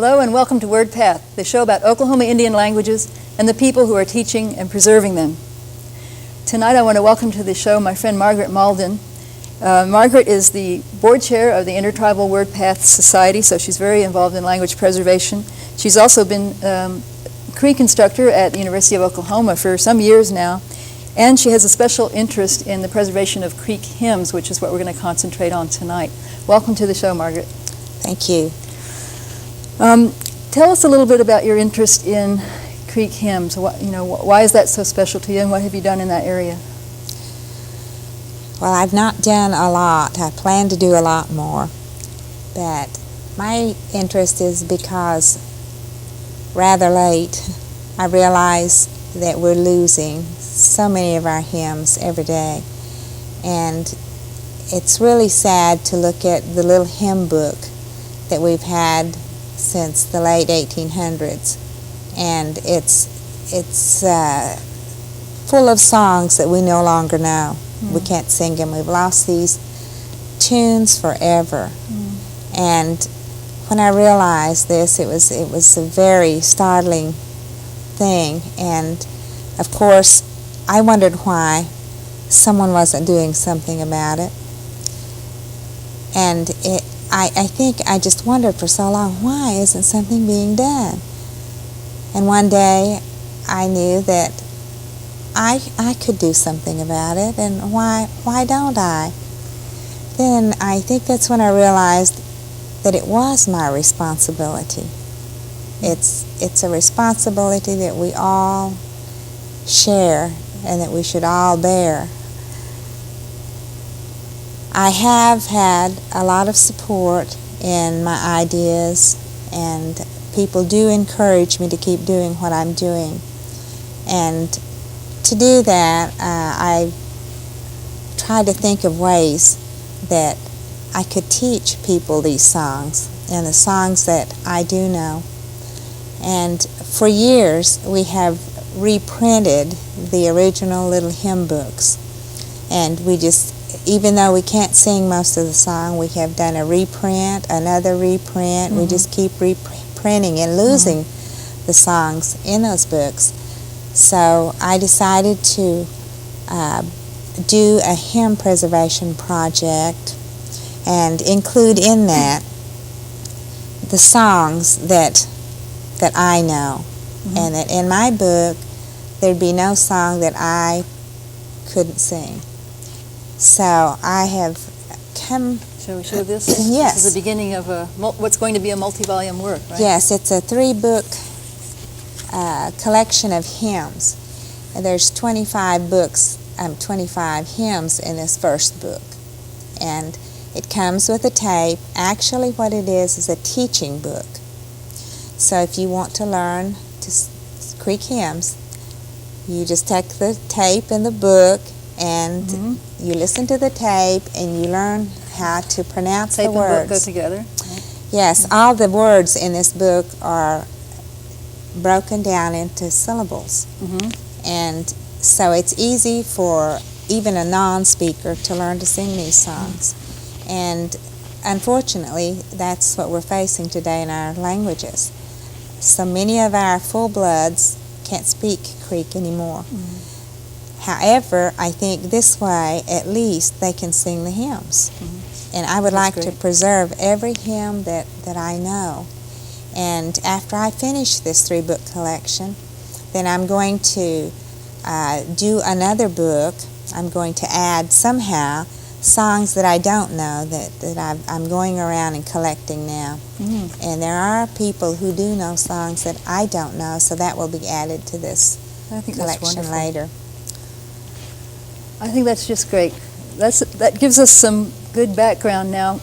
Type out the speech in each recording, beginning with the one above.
Hello and welcome to Wordpath, the show about Oklahoma Indian languages and the people who are teaching and preserving them. Tonight I want to welcome to the show my friend Margaret Mauldin. Margaret is the board chair of the Intertribal Wordpath Society, so she's very involved in language preservation. She's also been Creek instructor at the University of Oklahoma for some years now, and she has a special interest in the preservation of Creek hymns, which is what we're going to concentrate on tonight. Welcome to the show, Margaret. Thank you. Tell us a little bit about your interest in Creek hymns. Why is that so special to you, and what have you done in that area? Well, I've not done a lot. I plan to do a lot more. But my interest is because rather late I realize that we're losing so many of our hymns every day. And it's really sad to look at the little hymn book that we've had since the late 1800s, and it's full of songs that we no longer know. We can't sing them. We've lost these tunes forever. And when I realized this, it was a very startling thing. And of course, I wondered why someone wasn't doing something about it. And I think I just wondered for so long, why isn't something being done? And one day I knew that I could do something about it, and why don't I? Then I think that's when I realized that it was my responsibility. It's a responsibility that we all share and that we should all bear. I have had a lot of support in my ideas, and people do encourage me to keep doing what I'm doing. And to do that, I try to think of ways that I could teach people these songs and the songs that I do know. And for years, we have reprinted the original little hymn books. And we just, even though we can't sing most of the song, we have done a reprint, another reprint. We just keep reprinting and losing the songs in those books. So I decided to do a hymn preservation project and include in that the songs that I know. And that in my book, there'd be no song that I couldn't sing. So I have come... Shall we show this? Yes. This is the beginning of what's going to be a multi-volume work, right? Yes, it's a 3-book collection of hymns. And there's 25 books, 25 hymns in this first book. And it comes with a tape. Actually, what it is a teaching book. So if you want to learn to Creek hymns, you just take the tape and the book, and you listen to the tape, and you learn how to pronounce the words. Tape and book go together? Right. Yes, all the words in this book are broken down into syllables. And so it's easy for even a non-speaker to learn to sing these songs. And unfortunately, that's what we're facing today in our languages. So many of our full-bloods can't speak Creek anymore. However, I think this way, at least, they can sing the hymns. And I would like to preserve every hymn that I know. And after I finish this 3-book collection, then I'm going to do another book. I'm going to add somehow songs that I don't know that I'm going around and collecting now. And there are people who do know songs that I don't know, so that will be added to this collection later. I think that's just great. That gives us some good background now.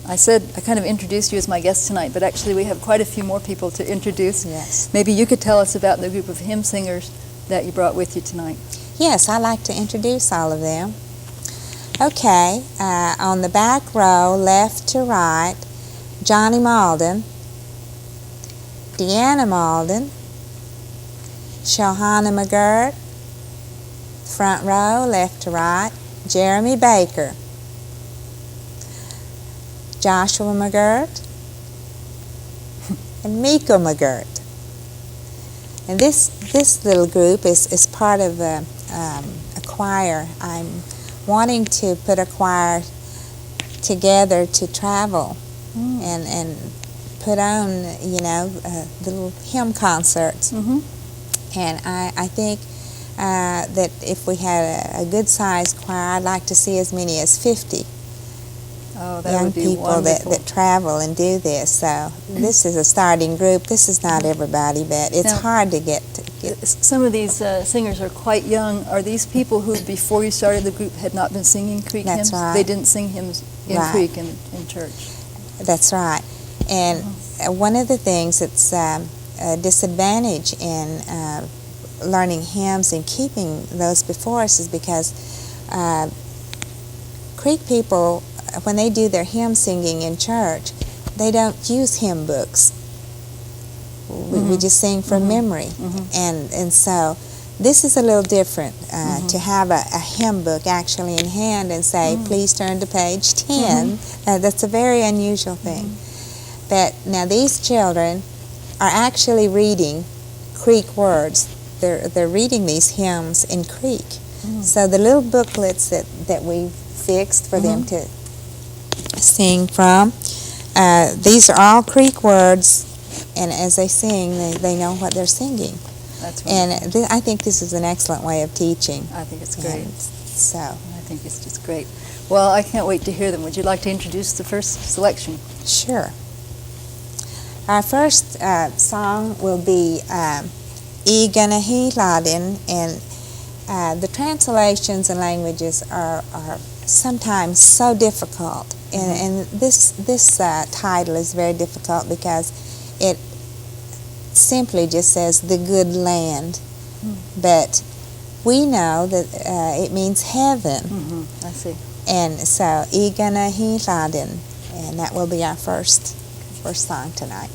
I said I kind of introduced you as my guest tonight, but actually we have quite a few more people to introduce. Yes. Maybe you could tell us about the group of hymn singers that you brought with you tonight. Yes, I'd like to introduce all of them. Okay, on the back row, left to right, Johnny Mauldin, Deanna Mauldin, Shohana McGirt. Front row, left to right, Jeremy Baker, Joshua McGirt, and Meekomagurt. And this little group is part of a choir. I'm wanting to put a choir together to travel and put on, little hymn concerts. Mm-hmm. And I think that if we had a good-sized choir, I'd like to see as many as 50 young people that travel and do this. So this is a starting group. This is not everybody, but it's hard to get. Some of these singers are quite young. Are these people who, before you started the group, had not been singing Creek hymns? That's right. They didn't sing hymns in Creek in church. That's right. And one of the things that's a disadvantage in learning hymns and keeping those before us is because Creek people, when they do their hymn singing in church, they don't use hymn books. We just sing from memory. And so this is a little different, to have a hymn book actually in hand and say, please turn to page 10. That's a very unusual thing. But now these children are actually reading Creek words. They're reading these hymns in Creek. So the little booklets that we fixed for them to sing from, these are all Creek words, and as they sing, they know what they're singing. That's wonderful. And I think this is an excellent way of teaching. I think it's great. I think it's just great. Well, I can't wait to hear them. Would you like to introduce the first selection? Sure. Our first song will be E Ganahi Ladin, and the translations and languages are sometimes so difficult, and this title is very difficult because it simply just says the good land, but we know that it means heaven. I see. And so E Ganahi Ladin, and that will be our first song tonight.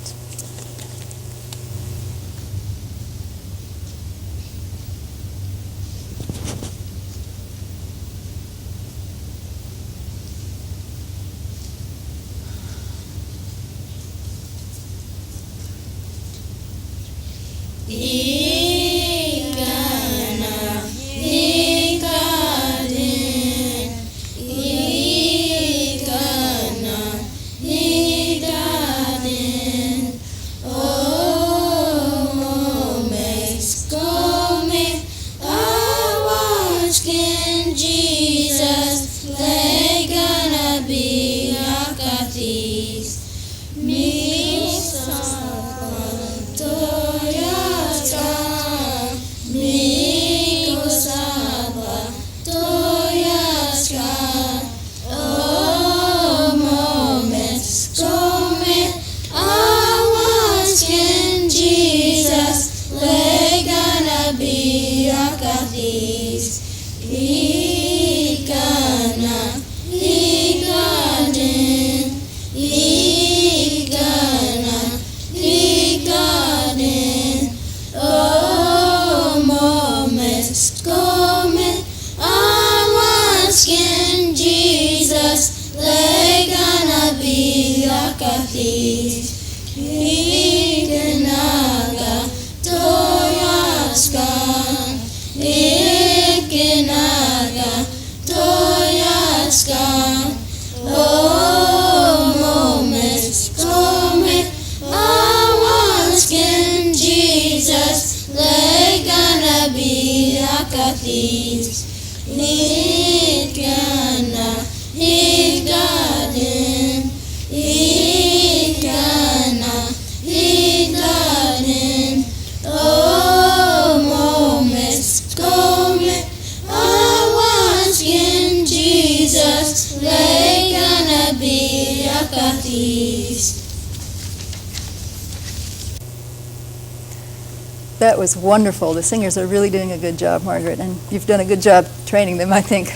That was wonderful. The singers are really doing a good job, Margaret, and you've done a good job training them, I think,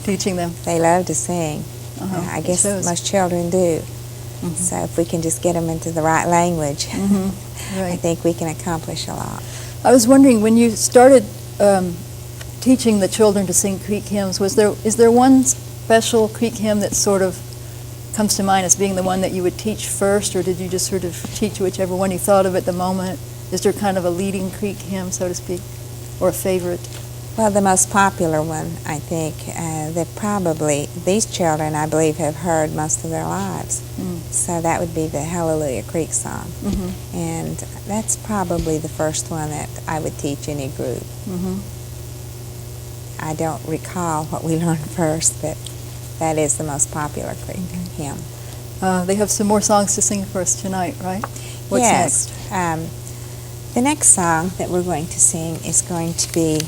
teaching them. They love to sing. I guess most children do. So if we can just get them into the right language, Right. I think we can accomplish a lot. I was wondering, when you started teaching the children to sing Creek hymns, is there one special Creek hymn that sort of comes to mind as being the one that you would teach first, or did you just sort of teach whichever one you thought of at the moment? Is there kind of a leading Creek hymn, so to speak, or a favorite? Well, the most popular one, I think, that probably these children, I believe, have heard most of their lives. So that would be the Hallelujah Creek song. And that's probably the first one that I would teach any group. I don't recall what we learned first, but that is the most popular Creek hymn. They have some more songs to sing for us tonight, right? What's yes. next? The next song that we're going to sing is going to be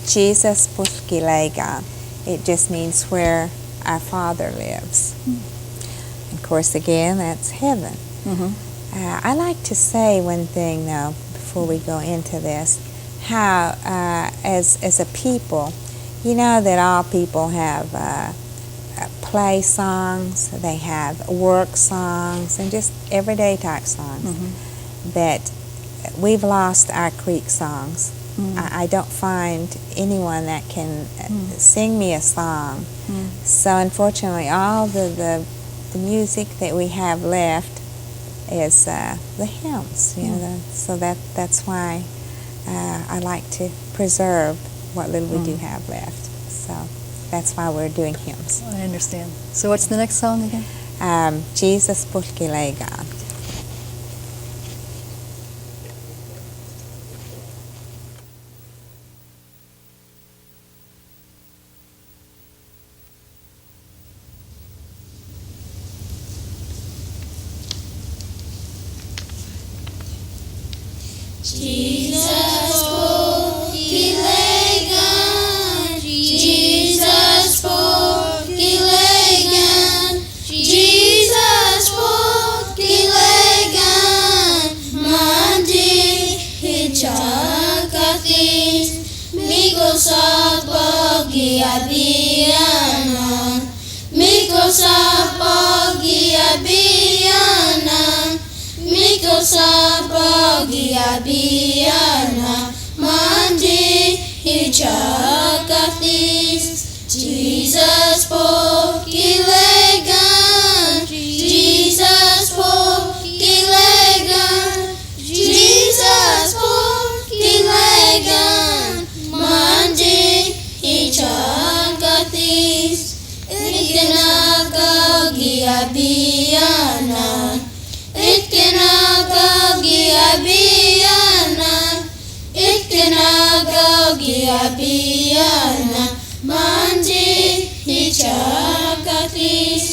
Jesus Puskilega. It just means where our Father lives. Of course, again, that's heaven. I like to say one thing, though, before we go into this, how as a people, you know that all people have play songs, they have work songs, and just everyday type songs. That we've lost our Creek songs. I don't find anyone that can sing me a song. So unfortunately, all the music that we have left is the hymns. You know, so that's why I like to preserve what little we do have left. So that's why we're doing hymns. I understand. So what's the next song again? Jesus Puskilega. Jesus Puskilegan, Jesus Puskilegan, Jesus Puskilegan, mandi hichakatis, mikosat pagiabianan, mikosat pagiabianan, mikosat pagiabianan, mandi hichakatis, Jesus Puskilegan, Jesus Puskilegan, Jesus Puskilegan, mandi hichakatis, itkenagagiabianan, itkenagagiabianan, itkenagagiabianan, mandi hichakatis,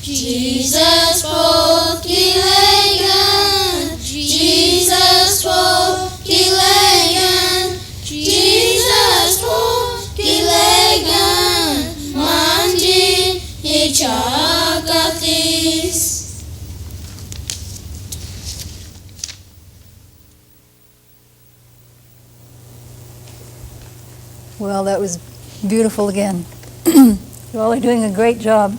Jesus Puskilegan, Jesus Puskilegan, Jesus Puskilegan, mandi hichakatis. Well, that was beautiful again. You all are doing a great job.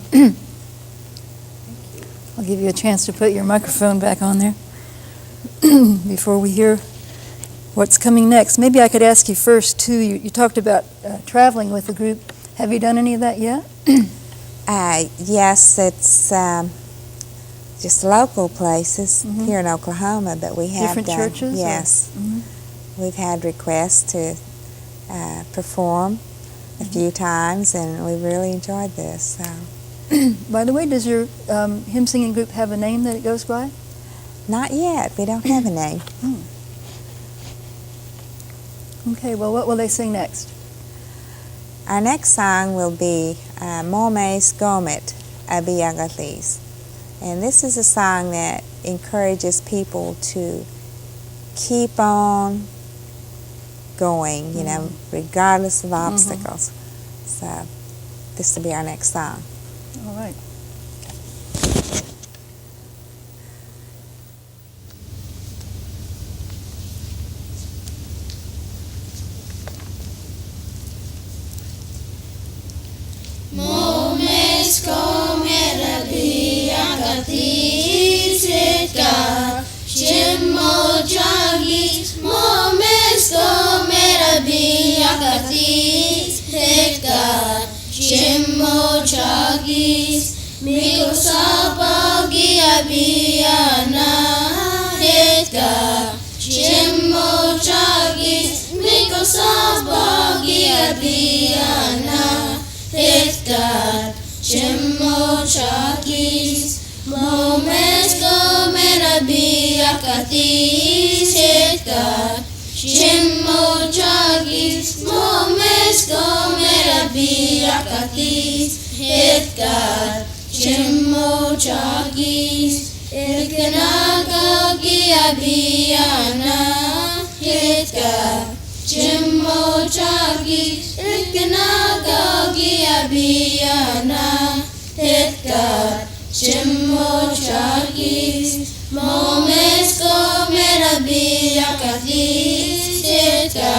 I'll give you a chance to put your microphone back on there before we hear what's coming next. Maybe I could ask you first, too. You talked about traveling with the group. Have you done any of that yet? Yes, it's just local places here in Oklahoma that we have Different done. churches? Yes. We've had requests to perform a few times, and we really enjoyed this. So. By the way, does your hymn singing group have a name that it goes by? Not yet. We don't have a name. Okay, well, what will they sing next? Our next song will be Momes Gomet Abiagalis. And this is a song that encourages people to keep on going, you know, regardless of obstacles. So this will be our next song. All right. Momes Gomet Abiagalis etka, Shemo Jagis, Momes Gomet Abiagalis etka, Shimmo Chagis, Miko Sabagi Abiana, Heta. Shimmo Chagis, Miko Sabagi Abiana, Heta. Shimmo Chagis, Momesko Merabia Katis, Heta. Shimmo Chagis, Momesko Merabia Katis, Heta. Shimmo Chagis, Ilkanaga Giabiana, Heta. Shimmo Chagis, Ilkanaga Giabiana, Heta. Shimmo Chagis, Momesko Merabia Katis, Heta.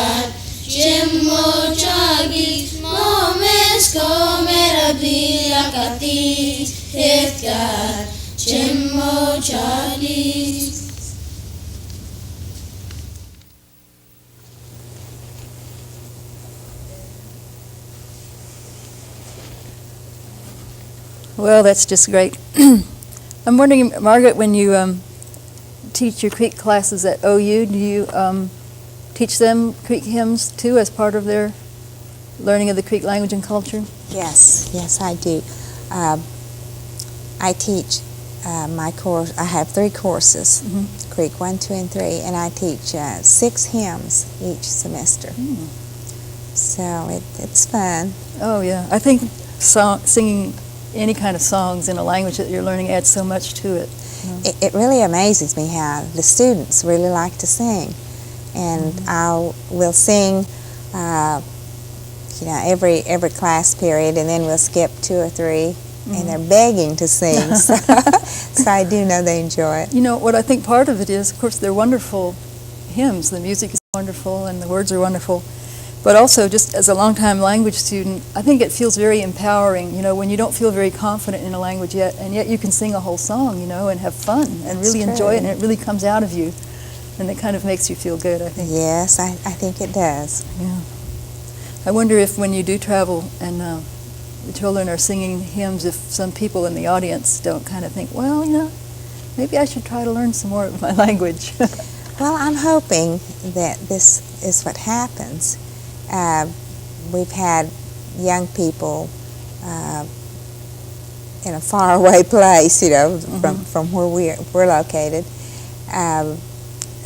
Shimmo Chagis, Momesko Merabia Katis, Heta. Shimmo Chagis. Well, that's just great. I'm wondering, Margaret, when you teach your Creek classes at OU, do you teach them Creek hymns too as part of their learning of the Creek language and culture? Yes, I do. I teach my course. I have 3 courses, Creek 1, 2, and 3, and I teach 6 hymns each semester. So it's fun. Oh, yeah. I think singing any kind of songs in a language that you're learning adds so much to it. It really amazes me how the students really like to sing. And we'll sing, every class period, and then we'll skip 2 or 3, and they're begging to sing. So I do know they enjoy it. You know, what I think part of it is, of course, they're wonderful hymns. The music is wonderful and the words are wonderful. But also, just as a long-time language student, I think it feels very empowering, when you don't feel very confident in a language yet, and yet you can sing a whole song, and have fun and really enjoy it, and it really comes out of you. And it kind of makes you feel good, I think. Yes, I think it does. Yeah. I wonder if when you do travel and the children are singing hymns, if some people in the audience don't kind of think, well, maybe I should try to learn some more of my language. Well, I'm hoping that this is what happens. We've had young people in a faraway place, from where we're located,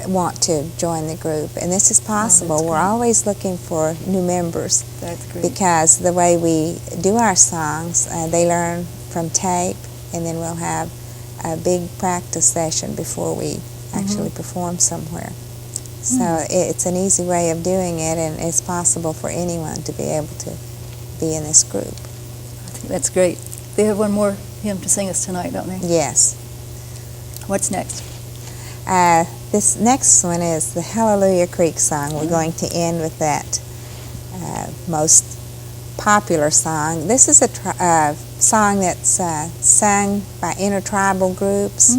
want to join the group, and this is possible. We're always looking for new members. That's great. Because the way we do our songs, they learn from tape, and then we'll have a big practice session before we actually perform somewhere. So it's an easy way of doing it, and it's possible for anyone to be able to be in this group. I think that's great. They have one more hymn to sing us tonight, don't they? Yes. What's next? This next one is the Hallelujah Creek song. We're going to end with that most popular song. This is a song that's sung by intertribal groups.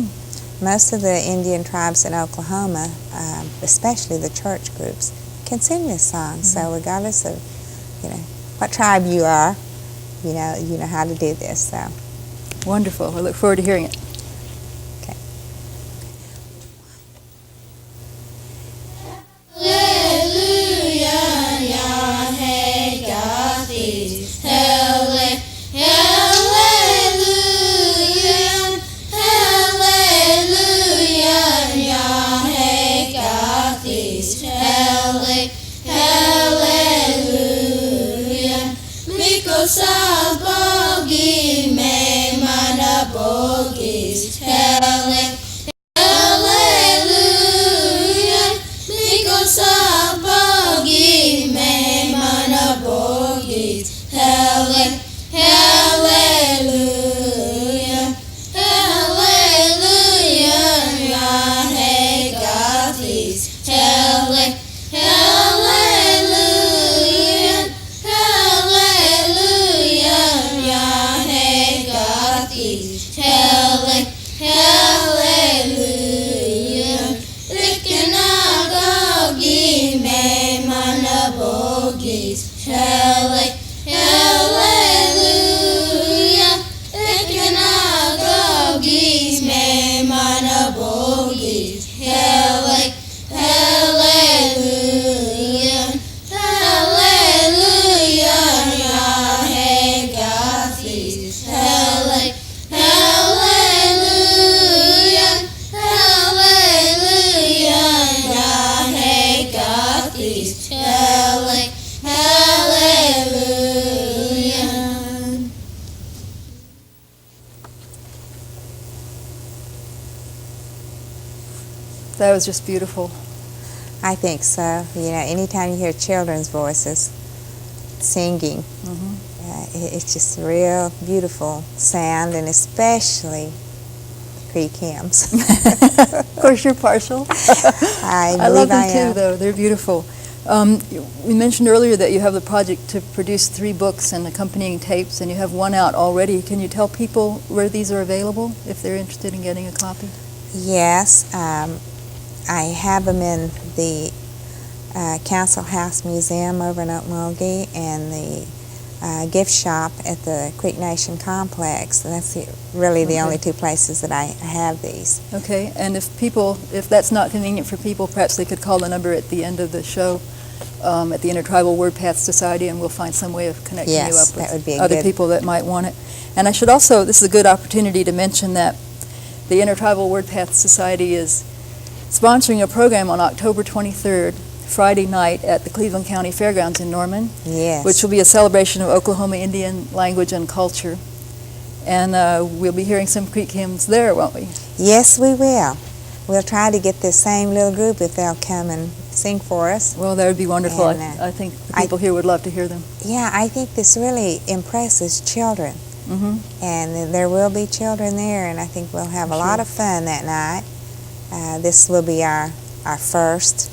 Most of the Indian tribes in Oklahoma, especially the church groups, can sing this song. So regardless of, what tribe you are, you know how to do this. So Wonderful. I look forward to hearing it. okay. Sabagi me mana bogis, hallelujah. Because sabagi me mana bogis, hallelujah, hallelujah. Yahweh God is hallelujah. Hallelujah. That was just beautiful. I think so. You know, anytime you hear children's voices singing, it's just a real beautiful sound, and especially Creek hymns. Of course, you're partial. I love them am. too, though. They're beautiful. We mentioned earlier that you have the project to produce 3 books and accompanying tapes, and you have one out already. Can you tell people where these are available if they're interested in getting a copy? Yes, I have them in the Council House Museum over in Okmulgee and the gift shop at the Creek Nation Complex. And that's really the only 2 places that I have these. Okay, and if that's not convenient for people, perhaps they could call the number at the end of the show at the Intertribal Wordpath Society, and we'll find some way of connecting you Yes, up that would with be other good. people that might want it. And I should also, this is a good opportunity to mention that the Intertribal Wordpath Society is sponsoring a program on October 23rd, Friday night, at the Cleveland County Fairgrounds in Norman, Yes. which will be a celebration of Oklahoma Indian language and culture. And we'll be hearing some Creek hymns there, won't we? Yes, we will. We'll try to get this same little group if they'll come and sing for us. Well, that would be wonderful. And, I think the people here would love to hear them. Yeah, I think this really impresses children. Mm-hmm. And there will be children there, and I think we'll have a lot of fun that night. This will be our first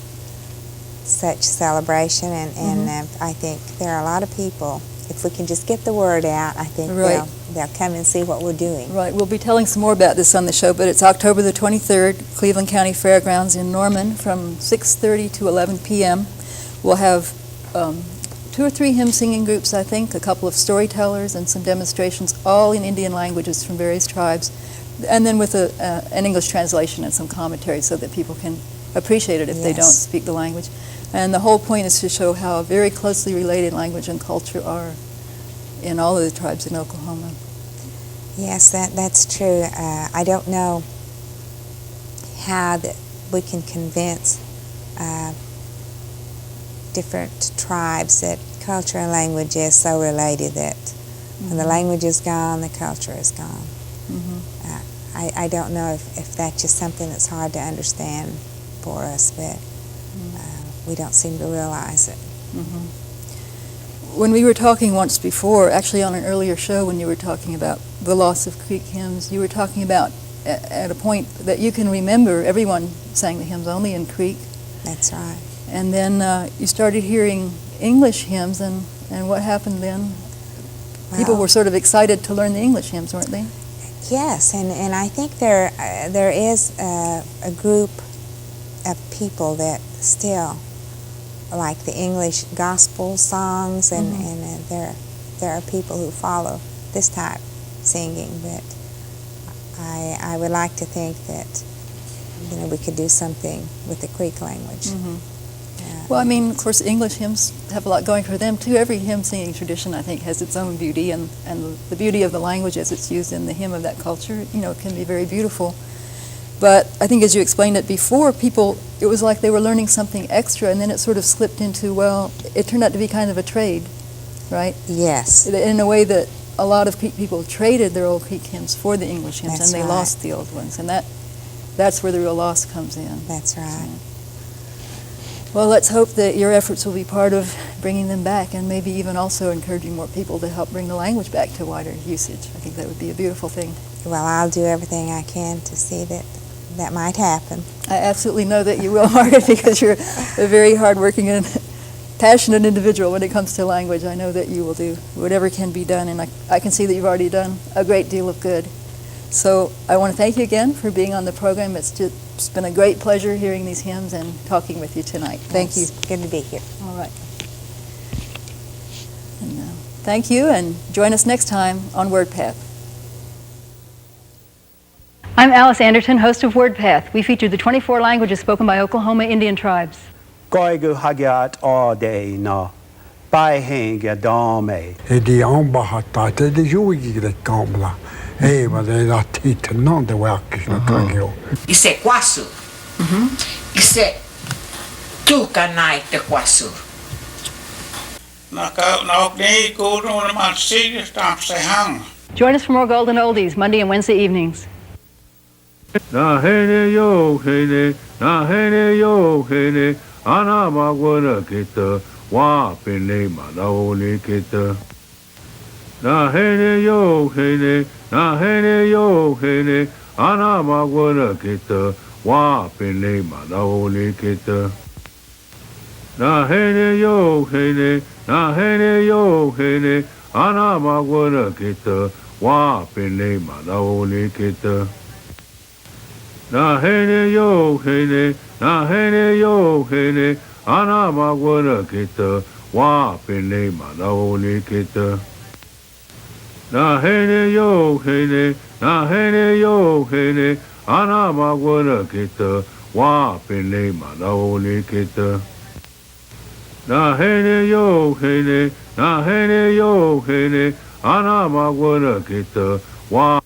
such celebration, and I think there are a lot of people. If we can just get the word out, I think Right. they'll come and see what we're doing. Right, we'll be telling some more about this on the show, but it's October the 23rd, Cleveland County Fairgrounds in Norman from 6:30 to 11 p.m. We'll have 2 or 3 hymn singing groups, I think, a couple of storytellers, and some demonstrations, all in Indian languages from various tribes, and then with an English translation and some commentary so that people can appreciate it if they don't speak the language. And the whole point is to show how very closely related language and culture are in all of the tribes in Oklahoma. Yes, that's true. I don't know how that we can convince different tribes that culture and language is so related that when the language is gone, the culture is gone. I don't know if that's just something that's hard to understand for us, but we don't seem to realize it. When we were talking once before, actually on an earlier show when you were talking about the loss of Creek hymns, you were talking about at a point that you can remember everyone sang the hymns only in Creek. That's right. And then you started hearing English hymns, and what happened then? People were sort of excited to learn the English hymns, weren't they? Yes, and I think there is a group of people that still like the English gospel songs, and there are people who follow this type singing, but I would like to think that we could do something with the Creek language. Well, I mean, of course, English hymns have a lot going for them, too. Every hymn singing tradition, I think, has its own beauty, and the beauty of the language as it's used in the hymn of that culture, can be very beautiful. But I think as you explained it before, people, it was like they were learning something extra, and then it sort of slipped into, it turned out to be kind of a trade, right? Yes. In a way that a lot of people traded their old Creek hymns for the English hymns, That's and they right. lost the old ones, and that's where the real loss comes in. That's right. Well, let's hope that your efforts will be part of bringing them back, and maybe even also encouraging more people to help bring the language back to wider usage. I think that would be a beautiful thing. Well, I'll do everything I can to see that might happen. I absolutely know that you will, Margaret, because you're a very hardworking and passionate individual when it comes to language. I know that you will do whatever can be done, and I can see that you've already done a great deal of good. So I want to thank you again for being on the program. It's been a great pleasure hearing these hymns and talking with you tonight. Thank you. Good to be here. All right. And, thank you, and join us next time on Wordpath. I'm Alice Anderton, host of Wordpath. We feature the 24 languages spoken by Oklahoma Indian tribes. Goigu hagiat all day no. By hang a dome. Edi ambahata te de juigi de kamla. Hey, ma de la tita non de wakis no kagio. Ise kwasu. Ise tukanai te kwasu. Join us for more Golden Oldies, Monday and Wednesday evenings. Da hele yo hele na hene yo hene ana magwana kita wa pene manaone kita na hene yo hene ana magwana kita wa pene manaone kita na hene yo hene ana magwana kita wa pene manaone kita na hene yo hene ana magwana kita wa pene manaone kita na hene yo hene ana magwana kita wa pene manaone kita na hene yo hene ana magwana kita wa